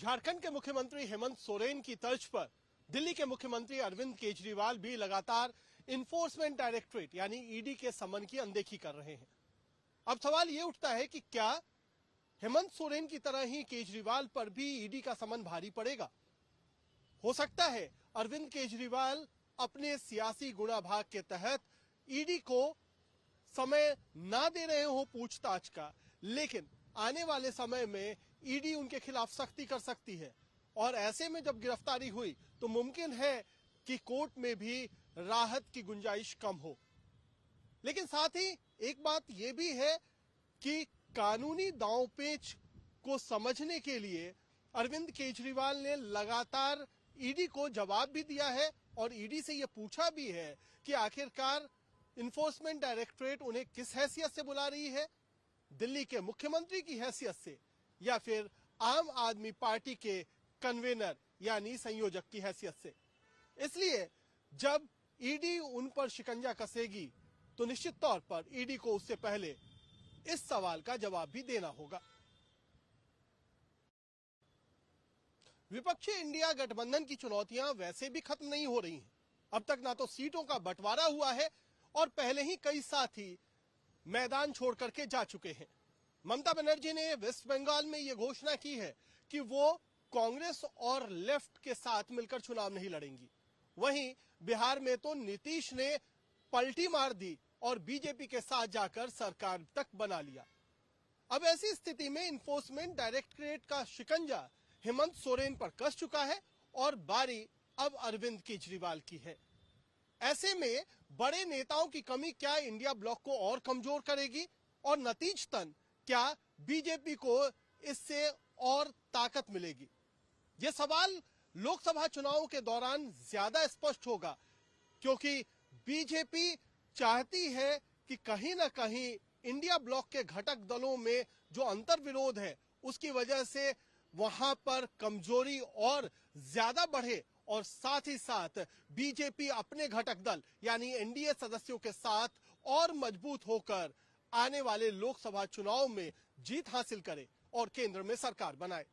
झारखंड के मुख्यमंत्री हेमंत सोरेन की तर्ज पर दिल्ली के मुख्यमंत्री अरविंद केजरीवाल भी लगातार इन्फोर्समेंट डायरेक्टरेट यानी ईडी के समन की अनदेखी कर रहे हैं। अब सवाल यह उठता है कि क्या हेमंत सोरेन की तरह ही केजरीवाल पर भी ईडी का समन भारी पड़ेगा। हो सकता है अरविंद केजरीवाल अपने सियासी गुणाभाग के तहत ईडी को समय ना दे रहे हो पूछताछ का, लेकिन आने वाले समय में ईडी उनके खिलाफ सख्ती कर सकती है और ऐसे में जब गिरफ्तारी हुई तो मुमकिन है कि कोर्ट में भी राहत की गुंजाइश कम हो। लेकिन साथ ही एक बात यह भी है कि कानूनी दांवपेच को समझने के लिए अरविंद केजरीवाल ने लगातार ईडी को जवाब भी दिया है और ईडी से यह पूछा भी है कि आखिरकार इन्फोर्समेंट डायरेक्टरेट उन्हें किस हैसियत से बुला रही है, दिल्ली के मुख्यमंत्री की हैसियत से या फिर आम आदमी पार्टी के कन्वेनर यानी संयोजक की हैसियत से। इसलिए जब ईडी उन पर शिकंजा कसेगी तो निश्चित तौर पर ईडी को उससे पहले इस सवाल का जवाब भी देना होगा। विपक्षी इंडिया गठबंधन की चुनौतियां वैसे भी खत्म नहीं हो रही हैं। अब तक ना तो सीटों का बंटवारा हुआ है और पहले ही कई साथी मैदान छोड़ करके जा चुके हैं। ममता बनर्जी ने वेस्ट बंगाल में यह घोषणा की है कि वो कांग्रेस और लेफ्ट के साथ मिलकर चुनाव नहीं लड़ेंगी। वहीं बिहार में तो नीतीश ने पलटी मार दी और बीजेपी के साथ जाकर सरकार तक बना लिया। अब ऐसी स्थिति में इन्फोर्समेंट डायरेक्टरेट का शिकंजा हेमंत सोरेन पर कस चुका है और बारी अब अरविंद केजरीवाल की है। ऐसे में बड़े नेताओं की कमी क्या इंडिया ब्लॉक को और कमजोर करेगी और नतीजतन क्या बीजेपी को इससे और ताकत मिलेगी? यह सवाल लोकसभा चुनावों के दौरान ज्यादा स्पष्ट होगा, क्योंकि बीजेपी चाहती है कि कहीं ना कहीं इंडिया ब्लॉक के घटक दलों में जो अंतर्विरोध है उसकी वजह से वहां पर कमजोरी और ज्यादा बढ़े और साथ ही साथ बीजेपी अपने घटक दल यानी एनडीए सदस्यों के साथ और मजबूत होकर आने वाले लोकसभा चुनाव में जीत हासिल करे और केंद्र में सरकार बनाए।